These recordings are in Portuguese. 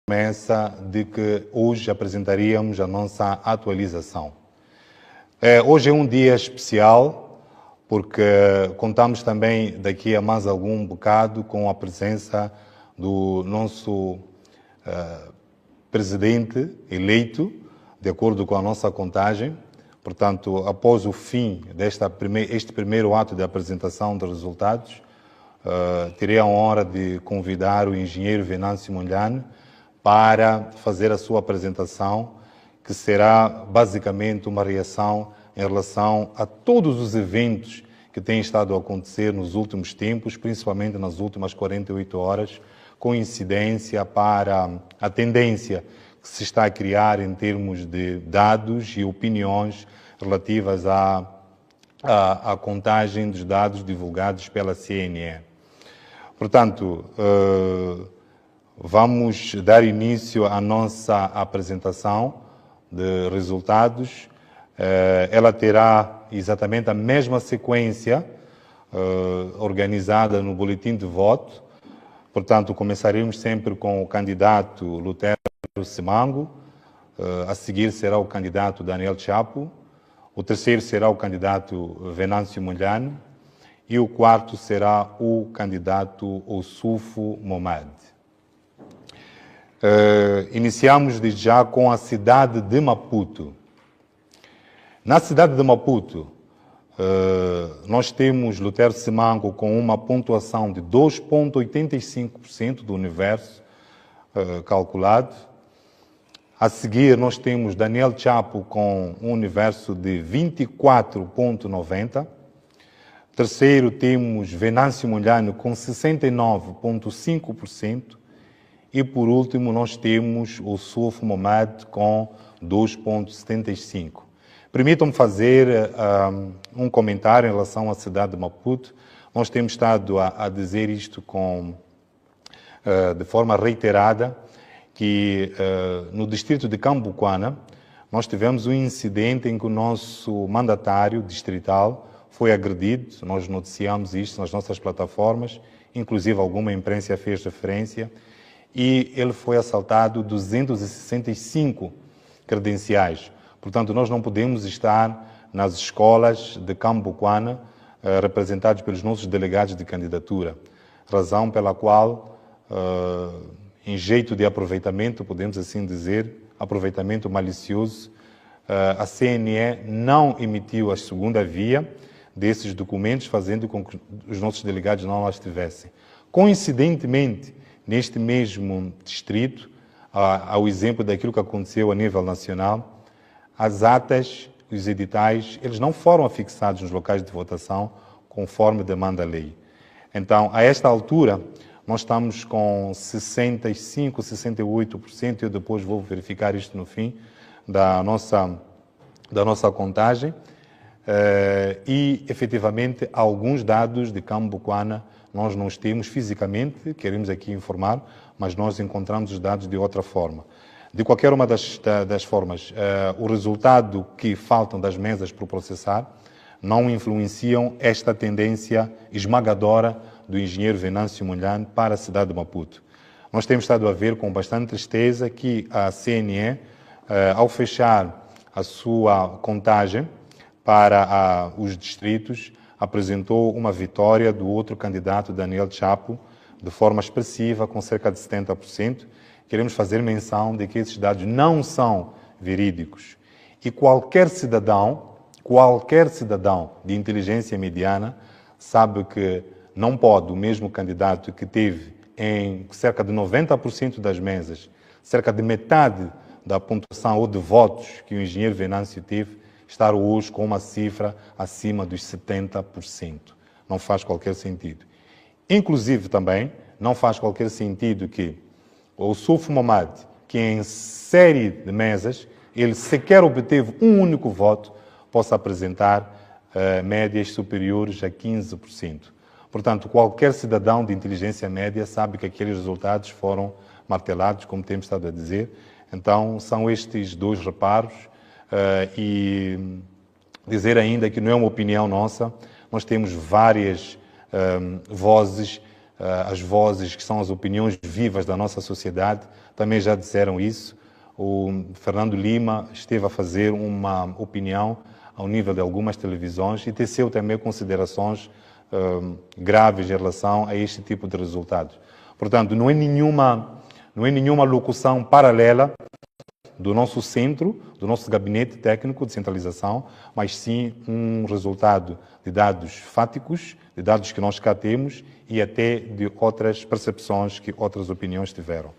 promessa de que hoje apresentaríamos a nossa atualização. Hoje é um dia especial porque contamos também daqui a mais algum bocado com a presença do nosso presidente eleito, de acordo com a nossa contagem. Portanto, após o fim este primeiro ato de apresentação de resultados, terei a honra de convidar o engenheiro Venâncio Mondlane para fazer a sua apresentação, que será basicamente uma reação em relação a todos os eventos que têm estado a acontecer nos últimos tempos, principalmente nas últimas 48 horas, com incidência para a tendência que se está a criar em termos de dados e opiniões relativas à contagem dos dados divulgados pela CNE. Portanto, vamos dar início à nossa apresentação de resultados. Ela terá exatamente a mesma sequência organizada no boletim de voto. Portanto, começaremos sempre com o candidato Lutero Simango, a seguir será o candidato Daniel Chapo, o terceiro será o candidato Venâncio Mondlane e o quarto será o candidato Ossufo Momad. Iniciamos desde já com a cidade de Maputo. Na cidade de Maputo, nós temos Lutero Simango com uma pontuação de 2,85% do universo calculado. A seguir, nós temos Daniel Chapo com um universo de 24,90%. Terceiro, temos Venâncio Mondlane com 69,5%. E, por último, nós temos o Ossufo Momad com 2,75%. Permitam-me fazer um comentário em relação à cidade de Maputo. Nós temos estado a dizer isto de forma reiterada, que no distrito de Cambuquana nós tivemos um incidente em que o nosso mandatário distrital foi agredido. Nós noticiamos isto nas nossas plataformas, inclusive alguma imprensa fez referência, e ele foi assaltado 265 credenciais. Portanto, nós não podemos estar nas escolas de Cambuquana representados pelos nossos delegados de candidatura, razão pela qual, em jeito de aproveitamento, podemos assim dizer, aproveitamento malicioso, a CNE não emitiu a segunda via desses documentos, fazendo com que os nossos delegados não as tivessem. Coincidentemente, neste mesmo distrito, ao exemplo daquilo que aconteceu a nível nacional, as atas, os editais, eles não foram afixados nos locais de votação conforme demanda a lei. Então, a esta altura, nós estamos com 65%, 68%, eu depois vou verificar isto no fim da nossa contagem, e, efetivamente, alguns dados de Cambuquana nós não os temos fisicamente, queremos aqui informar, mas nós encontramos os dados de outra forma. De qualquer uma das formas, o resultado que faltam das mesas por processar não influenciam esta tendência esmagadora do engenheiro Venâncio Mondlane para a cidade de Maputo. Nós temos estado a ver com bastante tristeza que a CNE, ao fechar a sua contagem para os distritos, apresentou uma vitória do outro candidato, Daniel Chapo, de forma expressiva, com cerca de 70%. Queremos fazer menção de que esses dados não são verídicos. E qualquer cidadão de inteligência mediana sabe que não pode o mesmo candidato que teve em cerca de 90% das mesas, cerca de metade da pontuação ou de votos que o engenheiro Venâncio teve, estar hoje com uma cifra acima dos 70%. Não faz qualquer sentido. Inclusive também não faz qualquer sentido que o Ossufo Momad, que em série de mesas, ele sequer obteve um único voto, possa apresentar médias superiores a 15%. Portanto, qualquer cidadão de inteligência média sabe que aqueles resultados foram martelados, como temos estado a dizer. Então, são estes dois reparos. E dizer ainda que não é uma opinião nossa, nós temos várias vozes, as vozes que são as opiniões vivas da nossa sociedade, também já disseram isso. O Fernando Lima esteve a fazer uma opinião ao nível de algumas televisões e teceu também considerações graves em relação a este tipo de resultados. Portanto, não é nenhuma locução paralela do nosso centro, do nosso gabinete técnico de centralização, mas sim um resultado de dados fáticos, de dados que nós cá temos e até de outras percepções que outras opiniões tiveram.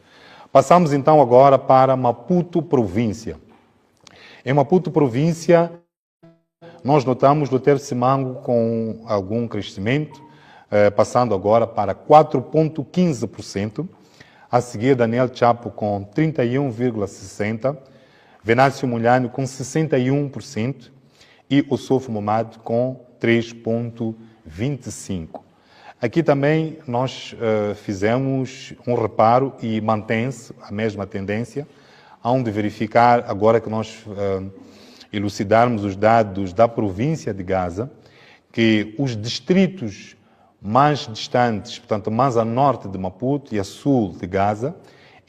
Passamos então agora para Maputo província. Em Maputo província, nós notamos Lutero Simango com algum crescimento, passando agora para 4,15%, a seguir Daniel Chapo com 31,60%, Venâncio Mondlane com 61% e Ossufo Momad com 3,25%. Aqui também nós fizemos um reparo e mantém-se a mesma tendência, onde verificar, agora que nós elucidarmos os dados da província de Gaza, que os distritos mais distantes, portanto mais a norte de Maputo e a sul de Gaza,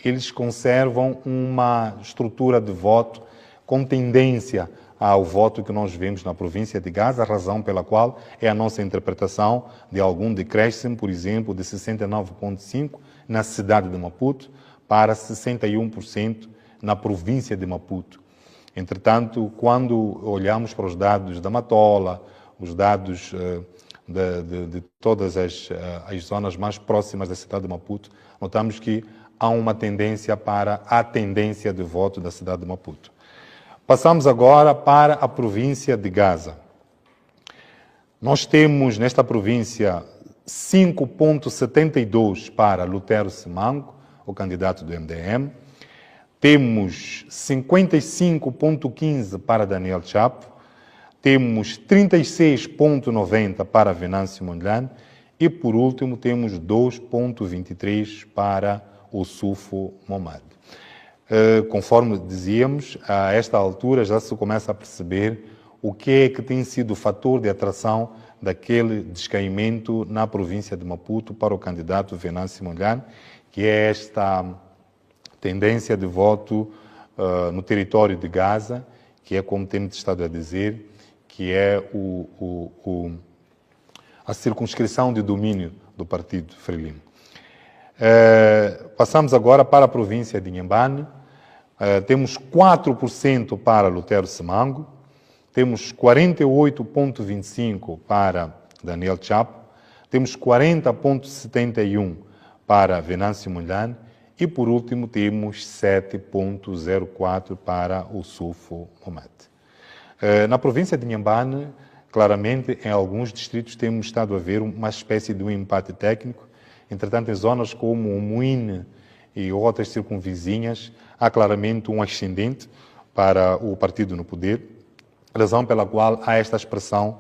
eles conservam uma estrutura de voto com tendência ao voto que nós vemos na província de Gaza, a razão pela qual é a nossa interpretação de algum decréscimo, por exemplo, de 69,5% na cidade de Maputo para 61% na província de Maputo. Entretanto, quando olhamos para os dados da Matola, os dados de todas as zonas mais próximas da cidade de Maputo, notamos que há uma tendência para a tendência de voto da cidade de Maputo. Passamos agora para a província de Gaza. Nós temos nesta província 5,72 para Lutero Simango, o candidato do MDM. Temos 55,15 para Daniel Chapo. Temos 36,90 para Venâncio Mondlane. E, por último, temos 2,23 para Ossufo Momad. Conforme dizíamos, a esta altura já se começa a perceber o que é que tem sido o fator de atração daquele descaimento na província de Maputo para o candidato Venâncio Mondlane, que é esta tendência de voto no território de Gaza, que é, como temos estado a dizer, que é a circunscrição de domínio do partido Frelimo. Passamos agora para a província de Inhambane. Temos 4% para Lutero Simango, temos 48,25% para Daniel Chapo, temos 40,71% para Venâncio Mondlane e, por último, temos 7,04% para Ossufo Momad. Na província de Inhambane, claramente, em alguns distritos temos estado a ver uma espécie de um empate técnico. Entretanto, em zonas como o Moine e outras circunvizinhas, há claramente um ascendente para o partido no poder, razão pela qual há esta expressão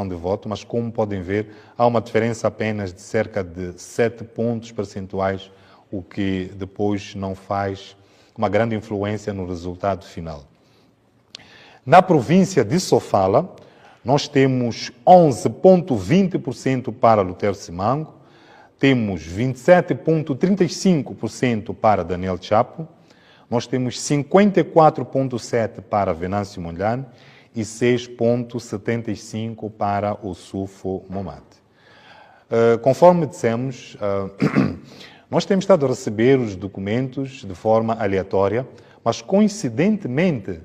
de voto, mas como podem ver, há uma diferença apenas de cerca de 7 pontos percentuais, o que depois não faz uma grande influência no resultado final. Na província de Sofala, nós temos 11,20% para Lutero Simango, temos 27,35% para Daniel Chapo, nós temos 54,7% para Venâncio Mondlane e 6,75% para Ossufo Momad. Conforme dissemos, nós temos estado a receber os documentos de forma aleatória, mas coincidentemente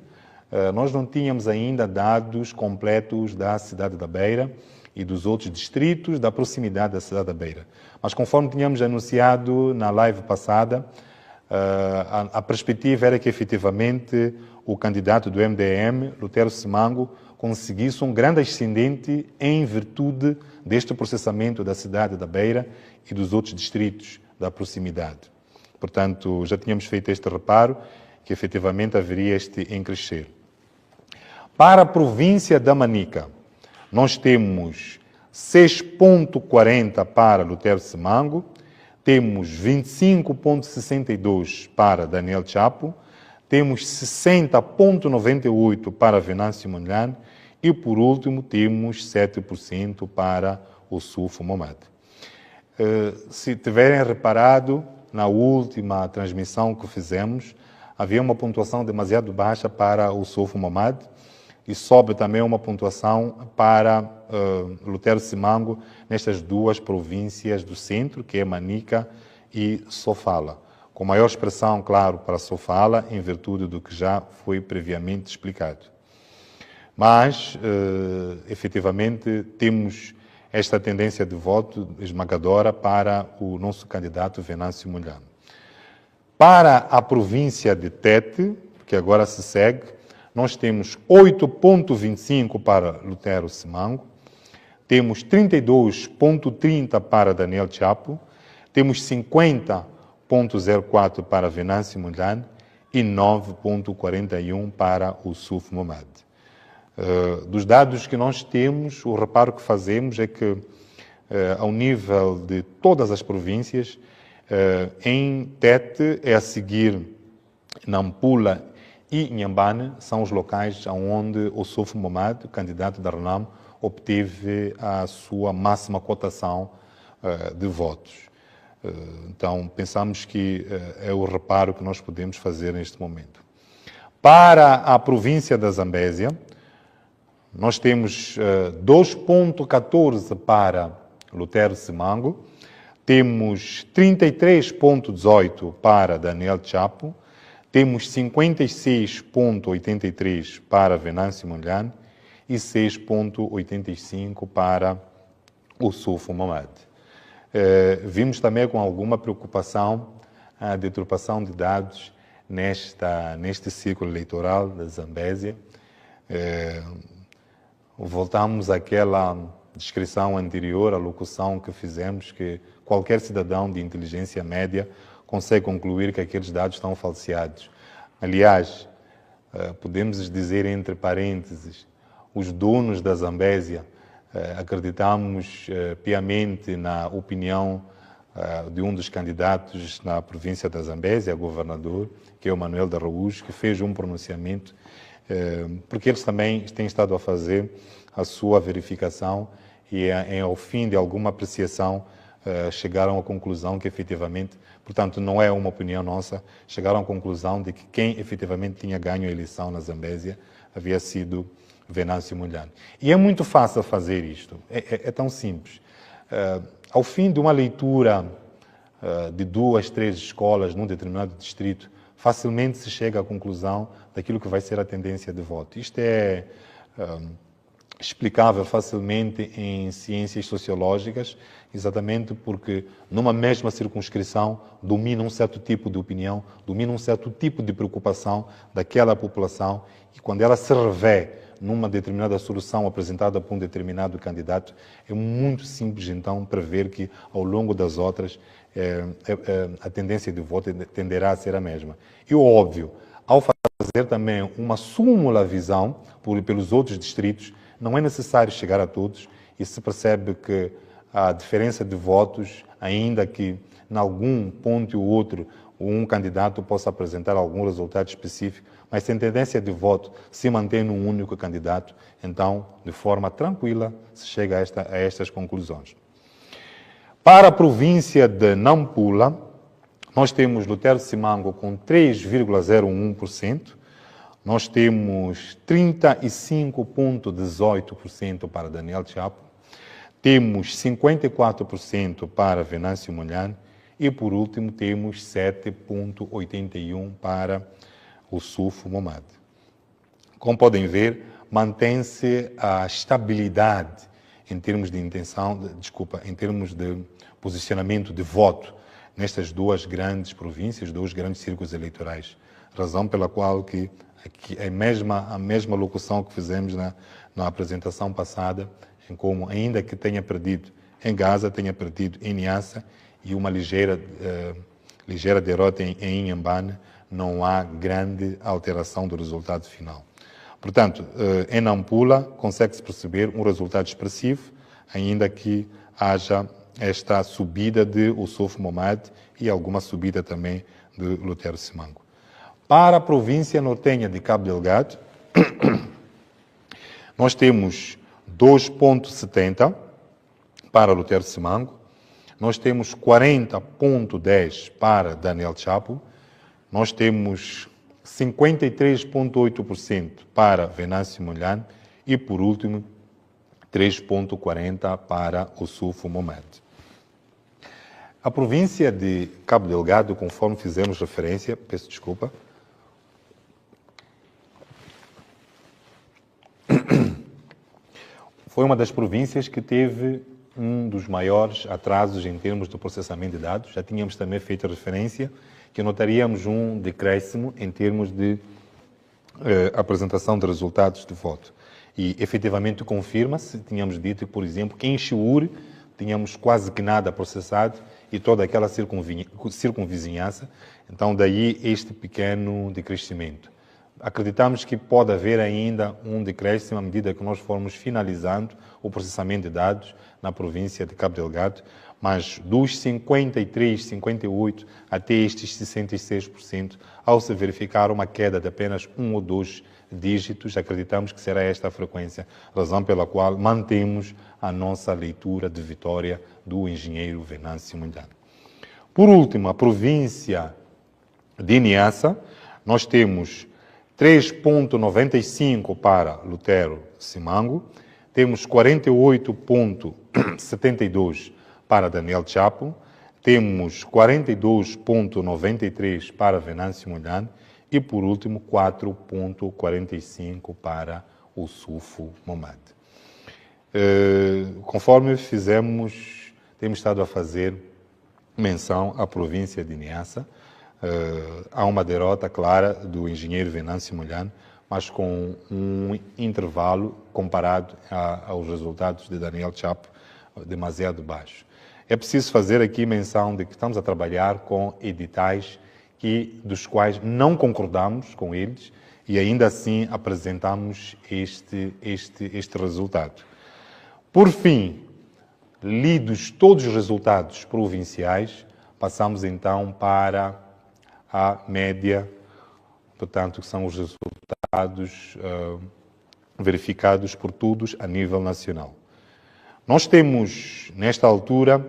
nós não tínhamos ainda dados completos da cidade da Beira e dos outros distritos da proximidade da cidade da Beira. Mas conforme tínhamos anunciado na live passada, a perspectiva era que efetivamente o candidato do MDM, Lutero Simango, conseguisse um grande ascendente em virtude deste processamento da cidade da Beira e dos outros distritos da proximidade. Portanto, já tínhamos feito este reparo, que efetivamente haveria este em crescer. Para a província da Manica, nós temos 6,40 para Lutero Simango, temos 25,62 para Daniel Chapo, temos 60,98 para Venâncio Mondlane e, por último, temos 7% para Ossufo Momad. Se tiverem reparado, na última transmissão que fizemos, havia uma pontuação demasiado baixa para o Sofo Momad e sobe também uma pontuação para Lutero Simango nestas duas províncias do centro, que é Manica e Sofala. Com maior expressão, claro, para Sofala, em virtude do que já foi previamente explicado. Mas, efetivamente, temos esta tendência de voto esmagadora para o nosso candidato Venâncio Mondlane. Para a província de Tete, que agora se segue, nós temos 8,25 para Lutero Simango, temos 32,30 para Daniel Chapo, temos 50,04 para Venâncio Mondlane e 9,41 para o Suf Momad. Dos dados que nós temos, o reparo que fazemos é que, ao nível de todas as províncias, em Tete é a seguir Nampula e Inhambane, são os locais onde o Suf Momad, candidato da RENAM, obteve a sua máxima cotação de votos. Então, pensamos que é o reparo que nós podemos fazer neste momento. Para a província da Zambésia, nós temos 2,14 para Lutero Simango, temos 33,18 para Daniel Chapo, temos 56,83 para Venâncio Mondlane e 6,85 para o Sofo Momad. Vimos também com alguma preocupação a deturpação de dados neste ciclo eleitoral da Zambésia. Voltamos àquela descrição anterior, à locução que fizemos, que qualquer cidadão de inteligência média consegue concluir que aqueles dados estão falseados. Aliás, podemos dizer entre parênteses, os donos da Zambésia acreditamos piamente na opinião de um dos candidatos na província da Zambésia, governador, que é o Manuel da Araújo, que fez um pronunciamento, porque eles também têm estado a fazer a sua verificação e, ao fim de alguma apreciação, chegaram à conclusão que, efetivamente, portanto, não é uma opinião nossa, chegaram à conclusão de que quem efetivamente tinha ganho a eleição na Zambésia havia sido Venâncio Mondlane. E é muito fácil fazer isto, é tão simples. Ao fim de uma leitura de 2, 3 escolas num determinado distrito, facilmente se chega à conclusão daquilo que vai ser a tendência de voto. Isto é explicável facilmente em ciências sociológicas, exatamente porque numa mesma circunscrição domina um certo tipo de opinião, domina um certo tipo de preocupação daquela população e quando ela se revê numa determinada solução apresentada por um determinado candidato, é muito simples então prever que ao longo das outras a tendência de voto tenderá a ser a mesma. E óbvio, ao fazer também uma súmula visão pelos outros distritos, não é necessário chegar a todos e se percebe que a diferença de votos, ainda que em algum ponto ou outro um candidato possa apresentar algum resultado específico, mas se a tendência de voto se mantém num único candidato, então, de forma tranquila, se chega a estas conclusões. Para a província de Nampula, nós temos Lutero Simango com 3,01%, nós temos 35,18% para Daniel Chapo, temos 54% para Venâncio Mondlane e, por último, temos 7,81% para o Suf Momad. Como podem ver, mantém-se a estabilidade em termos de em termos de posicionamento de voto nestas duas grandes províncias, dois grandes círculos eleitorais. Razão pela qual que a mesma locução que fizemos na apresentação passada, em como, ainda que tenha perdido em Gaza, tenha perdido em Niassa e uma ligeira derrota em Inhambane, não há grande alteração do resultado final. Portanto, em Nampula consegue-se perceber um resultado expressivo, ainda que haja esta subida de Suf Momad e alguma subida também de Lutero Simango. Para a província nortenha de Cabo Delgado, nós temos 2,70 para Lutero Simango, nós temos 40,10% para Daniel Chapo, nós temos 53,8% para Venâncio Mondlane e, por último, 3,40% para Ossufo Mohamed. A província de Cabo Delgado, conforme fizemos referência, peço desculpa, foi uma das províncias que teve um dos maiores atrasos em termos do processamento de dados. Já tínhamos também feito referência que notaríamos um decréscimo em termos de apresentação de resultados de voto. E, efetivamente, confirma-se. Tínhamos dito, por exemplo, que em Chiure tínhamos quase que nada processado e toda aquela circunvizinhança. Então, daí este pequeno decrescimento. Acreditamos que pode haver ainda um decréscimo à medida que nós formos finalizando o processamento de dados na província de Cabo Delgado, mas dos 53%, 58% até estes 66%, ao se verificar uma queda de apenas 1 ou 2 dígitos, acreditamos que será esta a frequência, razão pela qual mantemos a nossa leitura de vitória do engenheiro Venâncio Mondlane. Por último, a província de Niassa, nós temos 3,95% para Lutero Simango, temos 48,72% para Daniel Chapo, temos 42,93% para Venâncio Mondlane e, por último, 4,45% para Ossufo Mohamed. Conforme temos estado a fazer menção à província de Niassa, há uma derrota clara do engenheiro Venâncio Mondlane, mas com um intervalo comparado aos resultados de Daniel Chapo demasiado baixo. É preciso fazer aqui menção de que estamos a trabalhar com editais dos quais não concordamos com eles e ainda assim apresentamos este resultado. Por fim, lidos todos os resultados provinciais, passamos então para a média, portanto, que são os resultados verificados por todos a nível nacional. Nós temos, nesta altura,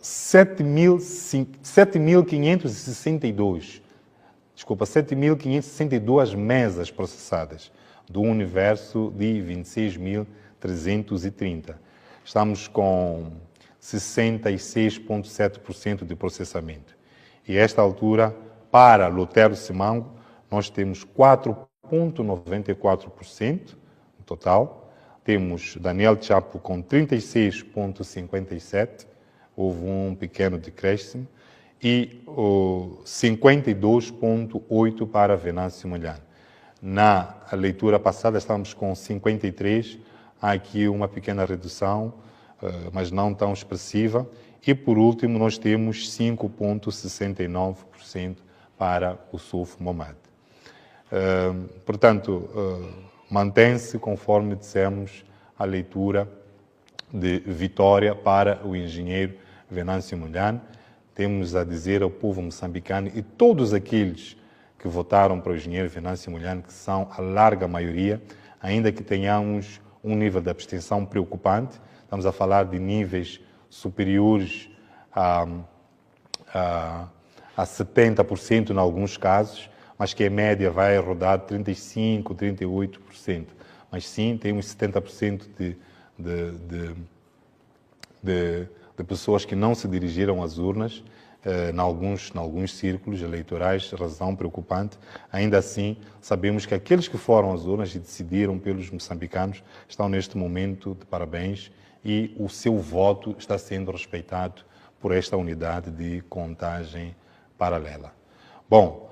7.562 mesas processadas, do universo de 26.330. Estamos com 66,7% de processamento. E a esta altura, para Lutero Simango, nós temos 4,94% no total. Temos Daniel Chapo com 36,57%, houve um pequeno decréscimo, e 52,8% para Venâncio Mondlane. Na leitura passada estávamos com 53%, há aqui uma pequena redução, mas não tão expressiva. E, por último, nós temos 5,69% para Ossufo Mohamed. Portanto, mantém-se, conforme dissemos, a leitura de vitória para o engenheiro Venâncio Mondlane. Temos a dizer ao povo moçambicano e todos aqueles que votaram para o engenheiro Venâncio Mondlane, que são a larga maioria, ainda que tenhamos um nível de abstenção preocupante, estamos a falar de níveis superiores a 70% em alguns casos, mas que a média vai rodar 35%, 38%. Mas sim, temos 70% de pessoas que não se dirigiram às urnas, em alguns círculos eleitorais, razão preocupante. Ainda assim, sabemos que aqueles que foram às urnas e decidiram pelos moçambicanos estão neste momento de parabéns e o seu voto está sendo respeitado por esta unidade de contagem paralela. Bom,